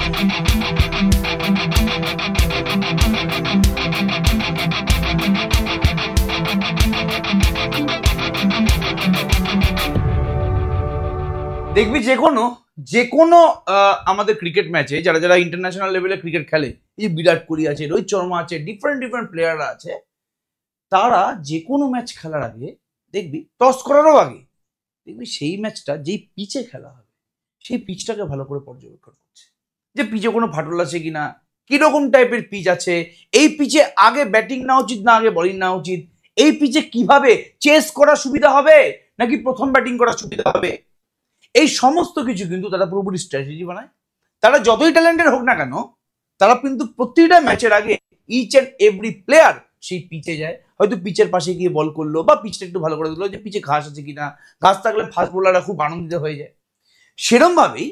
দেখবি যে কোনো আমাদের ক্রিকেট ম্যাচে যারা যারা ইন্টারন্যাশনাল লেভেলে ক্রিকেট খেলে, এই যে বিরাট কোহলি আছে, রোহিত শর্মা আছে, ডিফারেন্ট প্লেয়াররা আছে, তারা যে কোনো ম্যাচ খেলার আগে দেখবি, টস করারও আগে দেখবি সেই ম্যাচটা যেই পিচে খেলা হবে সেই পিচটাকে ভালো করে পর্যবেক্ষণ করছে, যে পিচে কোনো ফাটল আছে কিনা, কিরকম টাইপের পিচ আছে, এই পিচে আগে ব্যাটিং না উচিত না আগে বোলিং না উচিত, এই পিচে কিভাবে চেস করা সুবিধা হবে নাকি প্রথম ব্যাটিং করা সুবিধা হবে, এই সমস্ত কিছু কিন্তু তারা পুরোপুরি স্ট্র্যাটেজি বানায়। তারা যতই ট্যালেন্টেড হোক না কেন, তারা কিন্তু প্রতিটা ম্যাচের আগে ইচ অ্যান্ড এভরি প্লেয়ার সেই পিচে যায়, হয়তো পিচের পাশে গিয়ে বল করলো বা পিচটা একটু ভালো করে দিল, যে পিচে ঘাস আছে কিনা, ঘাস থাকলে ফাস্ট বোলাররা খুব আনন্দিত হয়ে যায়। সেরকম ভাবেই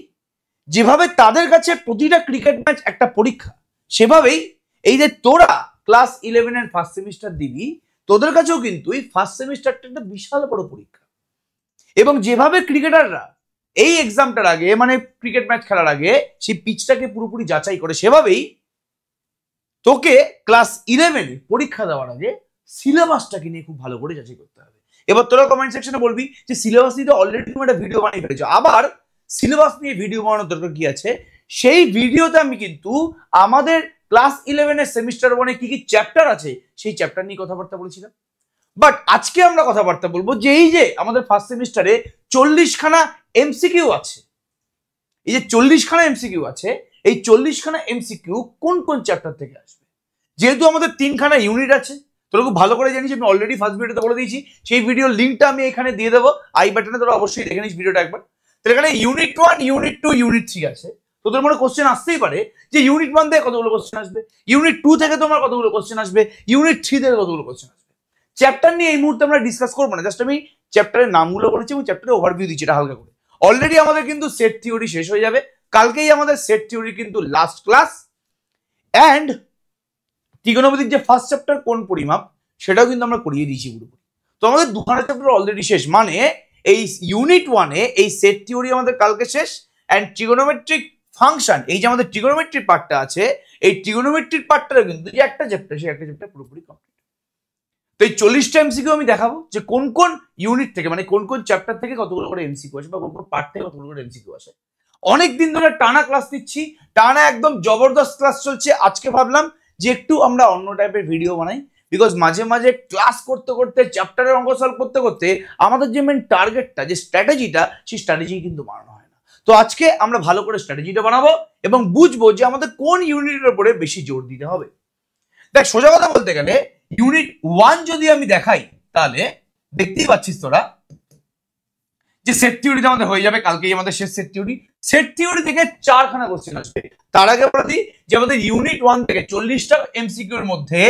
যেভাবে তাদের কাছে প্রতিটা ক্রিকেট ম্যাচ একটা পরীক্ষা, সেভাবেই এই যে তোরা ক্লাস 11 ফার্স্ট সেমিস্টার দিবি, তোদের কাছেও কিন্তু এই ফার্স্ট সেমিস্টারটা একটা বিশাল বড় পরীক্ষা। এবং যেভাবে ক্রিকেটাররা এই এক্সামটার আগে, মানে ক্রিকেট ম্যাচ খেলার আগে সেই পিচটাকে পুরোপুরি যাচাই করে, সেভাবেই তোকে ক্লাস 11 পরীক্ষা দেওয়ার আগে সিলেবাসটাকে নিয়ে খুব ভালো করে যাচাই করতে হবে। এবার তোরা কমেন্ট সেকশনে বলবি যে সিলেবাস নিয়ে অলরেডি তুমি একটা ভিডিও বানিয়ে ফেলেছো, আবার সিলেবাস নিয়ে ভিডিও বানানোর দরকার কি আছে? সেই ভিডিওতে আমি কিন্তু আমাদের ক্লাস 11 সেমিস্টার 1 কি কি চ্যাপ্টার আছে সেই চ্যাপ্টার নিয়ে কথাবার্তা বলেছিলাম। বাট আজকে আমরা কথাবার্তা বলবো যে এই যে আমাদের ফার্স্ট সেমিস্টারে 40খানা এমসিকিউ আছে, এই যে 40খানা এমসিকিউ আছে, এই 40খানা এমসিকিউ কোন কোন চ্যাপ্টার থেকে আসবে। যেহেতু আমাদের 3খানা ইউনিট আছে, তোরা খুব ভালো করে জানিস, আমি অলরেডি ফার্স্ট ভিডিওতে বলে দিয়েছি, সেই ভিডিওর লিঙ্কটা আমি এখানে দিয়ে দেবো আই বাটনে, তোরা অবশ্যই দেখে নিস ভিডিওটা একবার। তো এখানে ইউনিট 1, ইউনিট 2, ইউনিট 3 আছে। তোদের মনে কোশ্চেন আসতেই পারে যে ইউনিট 1 থেকে কতগুলো কোশ্চেন আসবে, ইউনিট 2 থেকে তোমার কতগুলো কোশ্চেন আসবে, ইউনিট 3 থেকে কতগুলো কোশ্চেন আসবে। চ্যাপ্টার নিয়ে এই মুহূর্তে আমরা ডিসকাস করবো না, জাস্ট আমি চ্যাপ্টারের নামগুলো বলেছি এবং চ্যাপ্টারের ওভারভিউ দিচ্ছি এটা হালকা করে। অলরেডি আমাদের কিন্তু সেট থিওরি শেষ হয়ে যাবে, কালকেই আমাদের সেট থিওরি কিন্তু লাস্ট ক্লাস। অ্যান্ড ত্রিকোণমিতির যে ফার্স্ট চ্যাপ্টার কোণ পরিমাপ, সেটাও কিন্তু আমরা করিয়ে দিয়েছি পুরোপুরি। তো আমাদের 2খানা চ্যাপ্টার অলরেডি শেষ, মানে এই ইউনিট 1-এ এই সেট থিওরি আমাদের কালকে শেষ। অ্যান্ড ট্রিগোনোমেট্রিক ফাংশন, এই যে আমাদের ট্রিগোনোমেট্রিক পার্টটা আছে, এই ট্রিগোনোমেট্রিক পার্টটারও কিন্তু যে একটা চ্যাপ্টার, সেই একটা চ্যাপ্টার পুরোপুরি কমপ্লিট। তো এই 40টা এমসিকিউ আমি দেখাবো যে কোন কোন ইউনিট থেকে, মানে কোন কোন চ্যাপ্টার থেকে কতগুলো করে এমসিকিউ আসে বা কোন কোন পার্ট থেকে কতগুলো করে এমসিকিউ আসে। অনেকদিন ধরে টানা ক্লাস দিচ্ছি, টানা একদম জবরদস্ত ক্লাস চলছে। আজকে ভাবলাম যে একটু আমরা অন্য টাইপের ভিডিও বানাই, বিকজ মাঝে মাঝে ক্লাস করতে করতে, চ্যাপ্টারের অঙ্ক সলভ করতে করতে আমাদের যে মেন টার্গেটটা, যে স্ট্র্যাটেজিটা, সেই স্ট্র্যাটেজি কিন্তু বানানো হয় না। তো আজকে আমরা ভালো করে স্ট্র্যাটেজিটা বানাবো এবং বুঝবো যে আমাদের কোন ইউনিটের উপরে বেশি জোর দিতে হবে। দেখ, সোজা কথা বলতে গেলে ইউনিট 1 যদি আমি দেখাই, তাহলে দেখতেই পাচ্ছিস তোরা যে সেট থিওরিতে আমাদের হয়ে যাবে, কালকেই আমাদের শেষ সেট থিওরি। সেট থিওরি থেকে 4খানা কোশ্চেন আসবে। তার আগে বলে দিই যে আমাদের ইউনিট 1 থেকে 40টা এমসিকিউ এর মধ্যে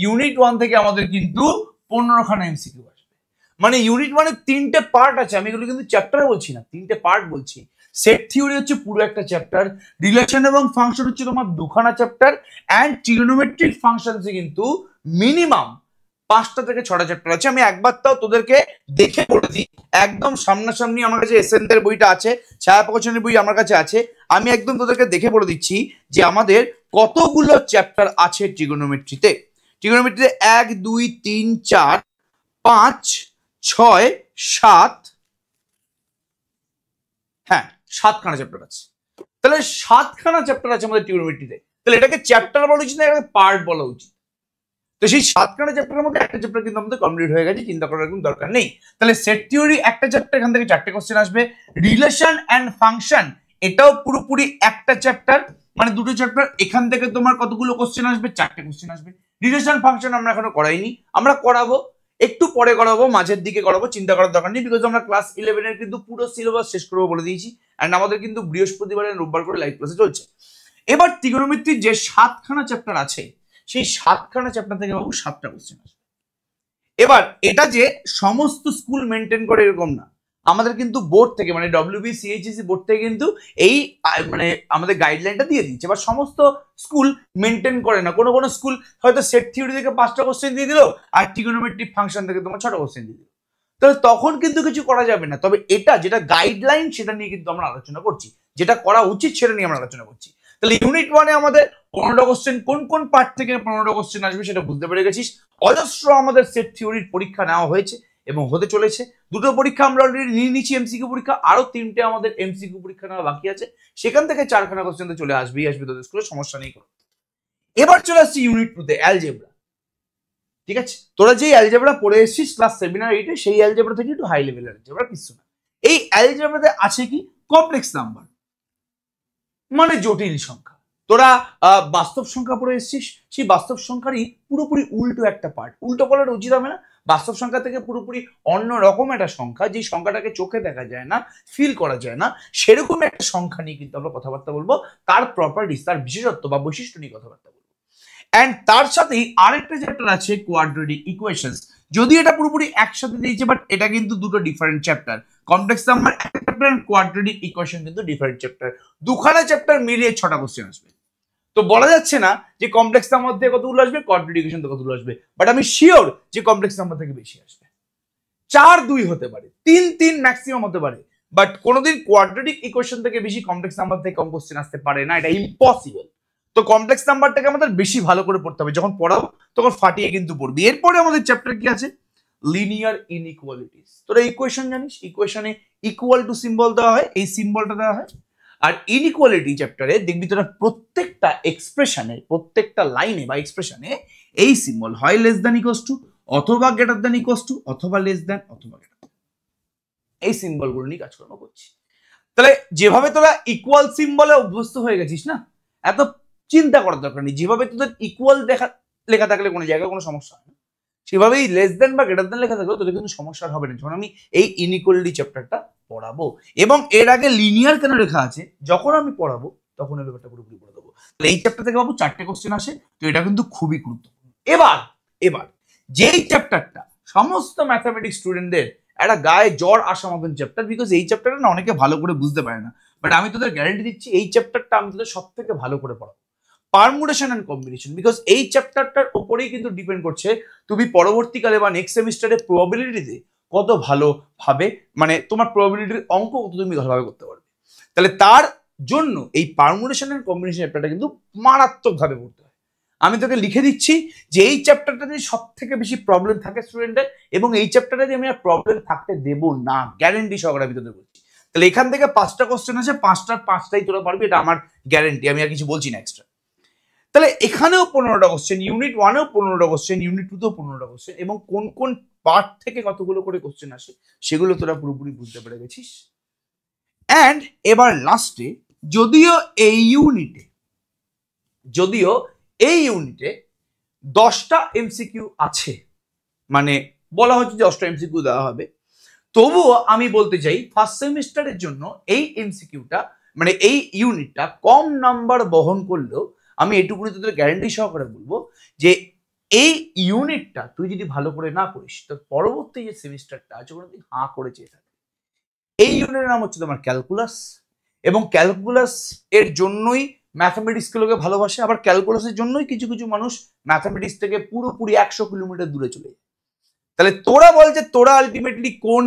ইউনিট 1 থেকে আমাদের কিন্তু 15খানা এমসিকিউ আসবে। মানে ইউনিট 1 এর 3টে পার্ট আছে, আমি এগুলো কিন্তু চ্যাপ্টারে বলছি না, 3টে পার্ট বলছি। সেট থিওরি হচ্ছে পুরো একটা চ্যাপ্টার, রিলেশন এবং ফাংশন হচ্ছে তোমার 2খানা চ্যাপ্টার, অ্যান্ড ট্রিগোনোমেট্রিক ফাংশনসে কিন্তু মিনিমাম 5টা থেকে 6টা চ্যাপ্টার আছে। আমি একবার তাও তোদেরকে দেখে বলে দিই, একদম সামনাসামনি আমার কাছে এসএনদের বইটা আছে, ছায়া প্রকাশনের বই আমার কাছে আছে, আমি একদম তোদেরকে দেখে বলে দিচ্ছি যে আমাদের কতগুলো চ্যাপ্টার আছে ট্রিগোনোমেট্রিতে। ট্রিগোনোমেট্রিতে 1, 2, 3, 4, 5, 6, 7, হ্যাঁ 7খানা চ্যাপ্টার আছে। তাহলে 7খানা চ্যাপ্টার আছে আমাদের ট্রিগোনোমেট্রিতে। তাহলে এটাকে চ্যাপ্টার বলা উচিত না, এটাকে পার্ট বলা উচিত। তো সেই 7খানা চ্যাপ্টারের মধ্যে একটা চ্যাপ্টার কিন্তু আমাদের কমপ্লিট হয়ে গেছে, চিন্তা করার কোনো দরকার নেই। তাহলে সেট থিওরি একটা চ্যাপ্টার, এখান থেকে 4টে কোশ্চেন আসবে। রিলেশন অ্যান্ড ফাংশন, এটাও পুরোপুরি একটা চ্যাপ্টার, মানে 2টো চ্যাপ্টার, এখান থেকে তোমার কতগুলো কোশ্চেন আসবে? 4টে কোশ্চেন আসবে। রিলেশন ফাংশন আমরা এখনো করাইনি, আমরা করাবো, একটু পরে করাবো, মাঝের দিকে করাবো, চিন্তা করার দরকার নেই, বিকজ আমরা ক্লাস 11 কিন্তু পুরো সিলেবাস শেষ করবো বলে দিয়েছি। অ্যান্ড আমাদের কিন্তু বৃহস্পতিবার রোববার করে লাইভ ক্লাসে চলছে। এবার ত্রিগোনোমেট্রির যে 7খানা চ্যাপ্টার আছে, সেই 7খানা চ্যাপ্টার থেকে বাবু 7টা কোশ্চেন আসবে। এবার এটা যে সমস্ত স্কুল মেনটেন করে এরকম না, আমাদের কিন্তু বোর্ড থেকে, মানে WBCHEC বোর্ড থেকে কিন্তু এই মানে আমাদের গাইডলাইনটা দিয়ে দিচ্ছে। এবার সমস্ত স্কুল মেনটেন করে না, কোনো কোনো স্কুল হয়তো সেট থিওরি থেকে 5টা কোশ্চেন দিয়ে দিল, আর ট্রিগোনোমেট্রিক ফাংশন থেকে তোমার 6টা কোশ্চেন দিয়ে দিল। তাহলে তখন কিন্তু কিছু করা যাবে না। তবে এটা যেটা গাইডলাইন, সেটা নিয়ে কিন্তু আমরা আলোচনা করছি, যেটা করা উচিত সেটা নিয়ে আমরা আলোচনা করছি। তাহলে ইউনিট 1-এ আমাদের 15টা কোশ্চেন, কোন কোন পার্ট থেকে 15টা কোশ্চেন আসবে সেটা বুঝতে পেরে গেছিস। অজস্র আমাদের সেট থিওরির পরীক্ষা নেওয়া হয়েছে এবং হতে চলেছে। দুটো পরীক্ষা আমরা অলরেডি নিয়ে নিচ্ছি এমসিকিউ পরীক্ষা, আরো 3টে আমাদের এমসিকিউ পরীক্ষা নেওয়া বাকি আছে। সেখান থেকে 4খানা কোশ্চেন তো চলে আসবেই আসবে তোদের স্কুলে, সমস্যা নেই কোনো। এবার চলে আসছি ইউনিট 2-তে, অ্যালজেব্রা। ঠিক আছে, তোরা যে অ্যালজেব্রা পড়ে এসেছিস ক্লাস 7 আর 8-এ, সেই অ্যালজেব্রা থেকে একটু হাই লেভেলের অ্যালজেব্রা, কিছু না। এই অ্যালজেব্রাতে আছে কি? কমপ্লেক্স নাম্বার, মানে জটিল সংখ্যা। তোরা বাস্তব সংখ্যা পড়ে এসেছিস, সেই বাস্তব সংখ্যারই পুরোপুরি উল্টো একটা পার্ট। উল্টো বলাটা উচিত হবে না, বাস্তব সংখ্যা থেকে পুরোপুরি অন্য রকম একটা সংখ্যা, যে সংখ্যাটাকে চোখে দেখা যায় না, ফিল করা যায় না, সেরকম একটা সংখ্যা নিয়ে কিন্তু আমরা কথাবার্তা বলবো। তার প্রপার্টিস, তার বিশেষত্ব বা বৈশিষ্ট্য নিয়ে কথাবার্তা বলবো। অ্যান্ড তার সাথেই আরেকটা চ্যাপ্টার আছে কোয়াড্রেটিক ইকুয়েশনস। যদি এটা পুরোপুরি একসাথে দিয়েছে, বাট এটা কিন্তু দুটো ডিফারেন্ট চ্যাপ্টার। কমপ্লেক্স নাম্বার একটা চ্যাপ্টার, এন্ড কোয়াড্রেটিক ইকুয়েশন কিন্তু ডিফারেন্ট চ্যাপ্টার। দুখানা চ্যাপ্টার মিলিয়ে 6টা কোশ্চেন আসবে। তো বলা যাচ্ছে না যে কমপ্লেক্স নাম্বার থেকে কতগুলো আসবে, কোয়াড্রেটিক ইকুয়েশন থেকে কতগুলো আসবে, বাট আমি শিওর যে কমপ্লেক্স নাম্বার থেকে বেশি আসবে। 4-2 হতে পারে, 3-3 ম্যাক্সিমাম হতে পারে, বাট কোনোদিন কোয়াড্রেটিক ইকুয়েশন থেকে বেশি কমপ্লেক্স নাম্বার থেকে কম কোশ্চেন আসতে পারে না, এটা ইম্পসিবল। তো কমপ্লেক্স নাম্বারটাকে আমাদের বেশি ভালো করে পড়তে হবে, যখন পড়াবো তখন ফাটিয়ে কিন্তু পড়বি। এরপরে আমাদের চ্যাপ্টার কি আছে? Linear inequalities. তোরা ইকুয়েশন জানিস, ইকুয়েশনে ইকুয়াল টু সিম্বল দেওয়া হয়, এই সিম্বলটা দেওয়া হয়। আর ইনইকুয়ালিটি চ্যাপ্টারে দেখবি তোরা প্রত্যেকটা এক্সপ্রেশনে, প্রত্যেকটা লাইনে বা এক্সপ্রেশনে এই সিম্বল হয় লেস দ্যান ইকুয়ালস টু, অথবা গ্রেটার দ্যান ইকুয়ালস টু, অথবা লেস দ্যান, অথবা গ্রেটার দ্যান। এই সিম্বলগুলো নিয়ে কাজকর্ম করছি। তাহলে যেভাবে তোরা ইকুয়াল সিম্বলে অভ্যস্ত হয়ে গেছিস না, এত চিন্তা করার দরকার নেই। যেভাবে তোদের ইকুয়াল লেখা থাকলে কোনো জায়গায় কোনো সমস্যা হয় না, সেভাবেই লেস দেন বা গ্রেটার দেন লেখা থাকলেও তোদের কিন্তু সমস্যা হবে না যখন আমি এই ইনইকুয়ালিটি চ্যাপ্টারটা পড়াবো। এবং এর আগে লিনিয়ার কেন লেখা আছে, যখন আমি পড়াবো তখন এই ব্যাপারটা পুরোপুরি পড়ে দেবো। তাহলে এই চ্যাপ্টার থেকে বাবু 4টে কোশ্চেন আসে, তো এটা কিন্তু খুবই গুরুত্বপূর্ণ। এবার যেই চ্যাপ্টারটা সমস্ত ম্যাথামেটিক্স স্টুডেন্টদের একটা গায়ে জ্বর আসা মতন চ্যাপ্টার, বিকজ এই চ্যাপ্টারটা না অনেকে ভালো করে বুঝতে পারে না, বাট আমি তোদের গ্যারান্টি দিচ্ছি এই চ্যাপ্টারটা আমি তোদের সব থেকে ভালো করে পড়াবো। পারমুটেশন এন্ড কম্বিনেশন, বিকজ এই চ্যাপ্টারটার উপরেই কিন্তু ডিপেন্ড করছে তুমি পরবর্তীকালে বা নেক্সট সেমিস্টারে প্রবাবিলিটিতে কত ভালোভাবে, মানে তোমার প্রবাবিলিটির অঙ্ক কত তুমি ভালোভাবে করতে পারবে। তাহলে তার জন্য এই পারমুটেশন এন্ড কম্বিনেশন চ্যাপ্টারটা কিন্তু মারাত্মকভাবে পড়তে হয়। আমি তোকে লিখে দিচ্ছি যে এই চ্যাপ্টারটাতে সব থেকে বেশি প্রবলেম থাকে স্টুডেন্টের, এবং এই চ্যাপ্টারটাতে আমি আর প্রবলেম থাকতে দেবো না, গ্যারেন্টি সহকারে আমি তোদের বলছি। তাহলে এখান থেকে 5টা কোশ্চেন আছে, 5টার 5টাই তোরা পারবি, এটা আমার গ্যারেন্টি, আমি আর কিছু বলছি না এক্সট্রা। তাহলে এখানেও 15টা কোশ্চেন, ইউনিট 1-এও 15টা কোশ্চেন, ইউনিট 2-তেও 15টা কোশ্চেন, এবং কোন কোন পার্ট থেকে কতগুলো করে কোশ্চেন আসে সেগুলো তোরা পুরোপুরি বুঝতে পেরে গেছিস। অ্যান্ড এবার লাস্টে, যদিও এই ইউনিটে 10টা এমসিকিউ আছে, মানে বলা হচ্ছে যে 10টা এমসিকিউ দেওয়া হবে, তবুও আমি বলতে চাই ফার্স্ট সেমিস্টারের জন্য এই এমসিকিউটা, মানে এই ইউনিটটা কম নাম্বার বহন করলেও আমি এটুকুনি তোদের গ্যারান্টি সহকারে বলবো যে এই ইউনিটটা তুই যদি ভালো করে না করিস, তো পরবর্তী যে সেমিস্টারটা আছে কোনোদিন হাঁ করে চেয়ে থাকে। এই ইউনিটের নাম হচ্ছে তোমার ক্যালকুলাস, এবং ক্যালকুলাস এর জন্যই ম্যাথামেটিক্সগুলোকে ভালোবাসে, আবার ক্যালকুলাসের জন্যই কিছু কিছু মানুষ ম্যাথামেটিক্স থেকে পুরোপুরি 100 কিলোমিটার দূরে চলে যায়। তাহলে তোরা বল যে তোরা আলটিমেটলি কোন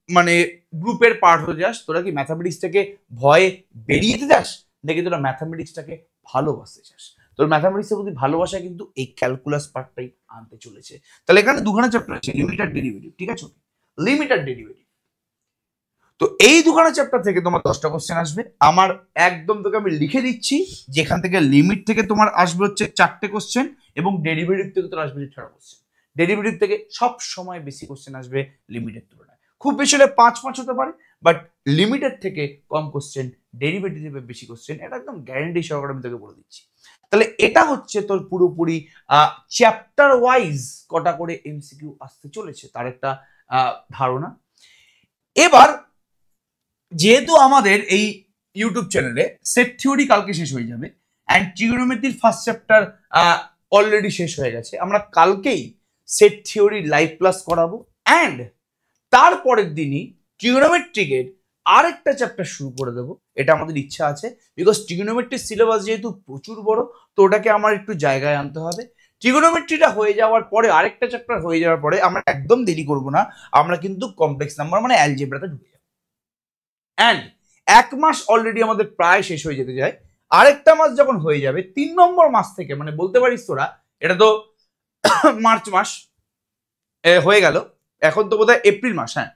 মানে গ্রুপের পার্ট হতে যাস? তোরা কি ম্যাথামেটিক্স থেকে ভয়ে বেরিয়ে যেতে চাস, নাকি তোরা ম্যাথামেটিক্সটাকে ভালোবাসতে চাস? তোর ম্যাথামেটিক্সের প্রতি ভালোবাসা কিন্তু এই ক্যালকুলাস পার্টটাই আনতে চলেছে। তাহলে এখানে দুখানা চ্যাপ্টার আছে, লিমিট আর ডেরিভেটিভ, ঠিক আছে? লিমিট আর ডেরিভেটিভ। তো এই দুখানা চ্যাপ্টার থেকে তোমার 10টা কোশ্চেন আসবে। আমার একদম তোকে আমি লিখে দিচ্ছি, যেখান থেকে লিমিট থেকে তোমার আসবে হচ্ছে 4টে কোশ্চেন, এবং ডেরিভেটিভ থেকে তোর আসবে 6টা কোশ্চেন। ডেরিভেটিভ থেকে সব সময় বেশি কোশ্চেন আসবে লিমিটের তুলনায়, খুব বেশি হলে 5 হতে পারে, বাট লিমিটের থেকে কম কোশ্চেন, ডেরিভেটিভে বেশি কোশ্চেন, এটা একদম গ্যারান্টি সহকারে আমি তোকে বলে দিচ্ছি। তাহলে এটা হচ্ছে তোর পুরোপুরি চ্যাপ্টার ওয়াইজ কটা করে এমসিকিউ আসতে চলেছে তার একটা ধারণা। এবার যেহেতু আমাদের এই ইউটিউব চ্যানেলে সেট থিওরি কালকে শেষ হয়ে যাবে, অ্যান্ড ট্রিগোনোমেট্রির ফার্স্ট চ্যাপ্টার অলরেডি শেষ হয়ে গেছে, আমরা কালকেই সেট থিওরি লাইভ ক্লাস করাবো, অ্যান্ড তারপরের দিনই ট্রিগোনোমেট্রিকের আরেকটা চ্যাপ্টার শুরু করে দেবো। এটা আমাদের ইচ্ছা আছে, বিকজ ট্রিগোনোমেট্রির সিলেবাস যেহেতু প্রচুর বড়, তো ওটাকে আমার একটু জায়গায় আনতে হবে। ট্রিগোনোমেট্রিটা হয়ে যাওয়ার পরে, আরেকটা চ্যাপ্টার হয়ে যাওয়ার পরে, আমরা একদম দেরি করবো না, আমরা কিন্তু কমপ্লেক্স নাম্বার মানে অ্যালজেব্রাতে ঢুকে যাবো। অ্যান্ড 1 মাস অলরেডি আমাদের প্রায় শেষ হয়ে যেতে যায়। আরেকটা মাস যখন হয়ে যাবে 3 নম্বর মাস থেকে, মানে বলতে পারিস তোরা এটা তো মার্চ মাস হয়ে গেল, এখন তো বোধহয় এপ্রিল মাস, হ্যাঁ,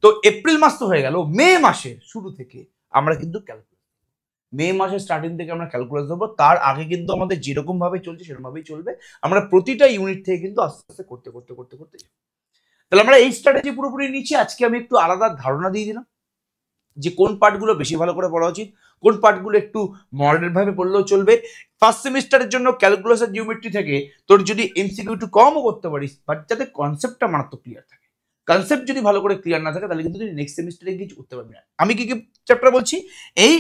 তো এপ্রিল মাস তো হয়ে গেল, মে মাসের শুরু থেকে আমরা কিন্তু ক্যালকুলাস, মে মাসের স্টার্টিং থেকে আমরা ক্যালকুলাস দেবো। তার আগে কিন্তু আমাদের যেরকম ভাবে চলছে সেরকম ভাবেই চলবে, আমরা প্রতিটা ইউনিট থেকে কিন্তু আস্তে আস্তে করতে করতে করতে করতে যাবো। তাহলে আমরা এই স্ট্র্যাটেজি পুরোপুরি নিচ্ছি। আজকে আমি একটু আলাদা ধারণা দিয়ে দিলাম যে কোন পার্টগুলো বেশি ভালো করে পড়া উচিত, কোন পার্টগুলো একটু মডারেট ভাবে পড়লেও চলবে। ফার্স্ট সেমিস্টারের জন্য ক্যালকুলাস আর জিওমেট্রি থেকে তোর যদি এমসিকিউ একটু কমও করতে পারিস, বাট যাতে কনসেপ্টটা মারাত্মক ক্লিয়ার থাকে। কনসেপ্ট যদি ভালো করে ক্লিয়ার না থাকে তাহলে কিন্তু তুই নেক্সট সেমিস্টারে কিছু করতে পারবি না। আমি কি কি চ্যাপ্টার বলছি? এই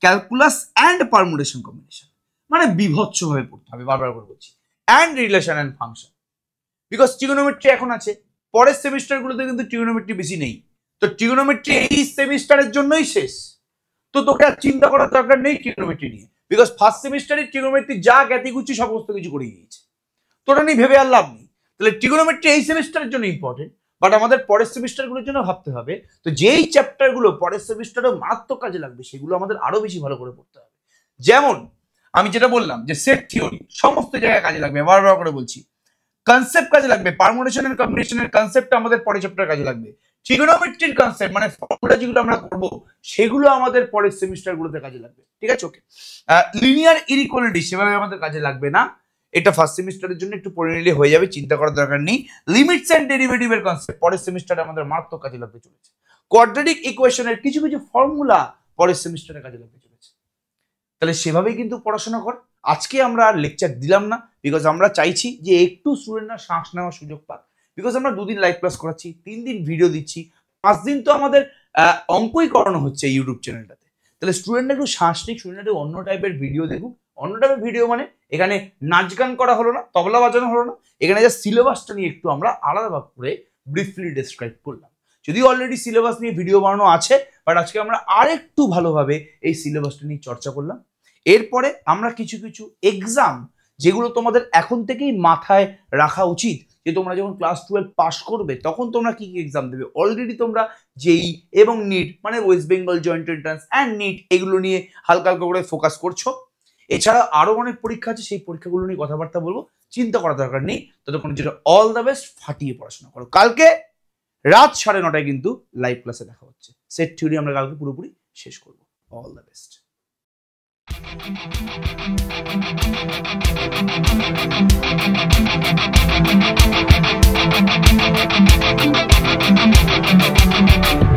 ক্যালকুলাস অ্যান্ড পারমুটেশন কম্বিনেশন, মানে বিভৎসভাবে পড়তে হবে, বারবার করে বলছি, and relation and function, because trigonometry এখন আছে, পরের সেমিস্টারগুলোতে কিন্তু ট্রিগোনোমেট্রি বেশি নেই। তো ট্রিগোনোমেট্রি এই সেমিস্টারের জন্যই শেষ, তো তোকে আর চিন্তা করার দরকার নেই ট্রিগোনোমেট্রি নিয়ে, বিকজ ফার্স্ট সেমিস্টারে ট্রিগোনোমেট্রি যা জ্ঞাতিগুচ্ছি সমস্ত কিছু করে দিয়েছে, তোরা নিয়ে ভেবে আর লাভ নেই। তাহলে ট্রিগোনোমেট্রি এই সেমিস্টারের জন্য ইম্পর্টেন্ট, বাট আমাদের পরের সেমিস্টারগুলোর জন্য ভাবতে হবে। তো যেই চ্যাপ্টারগুলো পরের সেমিস্টারেও মারাত্মক কাজে লাগবে সেগুলো আমাদের আরো বেশি ভালো করে পড়তে হবে। যেমন আমি যেটা বললাম যে সেট থিওরি সমস্ত জায়গায় কাজে লাগবে, বারবার করে বলছি। কনসেপ্ট কাজে লাগবে, পারমুটেশন এন্ড কম্বিনেশনের কনসেপ্ট আমাদের পরের চ্যাপ্টার কাজে লাগবে। ট্রিগোনোমেট্রির কনসেপ্ট মানে ফর্মুলা যেগুলো আমরা করব সেগুলো আমাদের পরের সেমিস্টারগুলোতে কাজে লাগবে, ঠিক আছে? ওকে, লিনিয়ার ইনইকুয়ালিটি সেভাবে আমাদের কাজে লাগবে না, এটা ফার্স্ট সেমিস্টারের জন্য একটু পড়ে নিলে হয়ে যাবে, চিন্তা করার দরকার নেই। লিমিটস এন্ড ডেরিভেটিভের কনসেপ্ট পরের সেমিস্টারে আমাদের মারাত্মক কাজে লাগতে চলেছে। কোয়াড্রেটিক ইকুয়েশনের কিছু কিছু ফর্মুলা পরের সেমিস্টারে কাজে লাগতে চলেছে। তাহলে সেভাবেই কিন্তু পড়াশোনা কর। আজকে আমরা আর লেকচার দিলাম না, বিকজ আমরা চাইছি যে একটু স্টুডেন্টরা শ্বাস নেওয়ার সুযোগ পাক, বিকজ আমরা 2 দিন লাইভ ক্লাস করাচ্ছি, 3 দিন ভিডিও দিচ্ছি, 5 দিন তো আমাদের অঙ্কই করানো হচ্ছে ইউটিউব চ্যানেলটাতে। তাহলে স্টুডেন্টরা একটু শ্বাস নিক, স্টুডেন্টরা অন্য টাইপের ভিডিও দেখুক। অন্য টাইপের ভিডিও মানে এখানে নাচ গান করা হলো না, তবলা বাজানো হলো না, এখানে যা সিলেবাসটা নিয়ে একটু আমরা আলাদাভাবে করে ব্রিফলি ডেসক্রাইব করলাম। যদিও অলরেডি সিলেবাস নিয়ে ভিডিও বানানো আছে, বাট আজকে আমরা আরেকটু ভালোভাবে এই সিলেবাসটা নিয়ে চর্চা করলাম। এরপরে আমরা কিছু কিছু এক্সাম যেগুলো তোমাদের এখন থেকেই মাথায় রাখা উচিত, যে তোমরা যখন ক্লাস 12 পাস করবে তখন তোমরা কি কি এক্সাম দেবে। অলরেডি তোমরা জেই এবং নিট মানে West Bengal joint entrance and NEET এগুলো নিয়ে হালকা হালকা করে ফোকাস করছো। এছাড়া আরো অনেক পরীক্ষা আছে, সেই পরীক্ষাগুলো নিয়ে কথাবার্তা বলবো, চিন্তা করার দরকার নেই। ততক্ষণ যেটা অল দ্য বেস্ট, ফাটিয়ে পড়াশোনা করো। কালকে রাত 9:30 কিন্তু লাইভ ক্লাসে দেখা হচ্ছে। সেট থিওরি আমরা কালকে পুরোপুরি শেষ করবো। All the best. Thank you.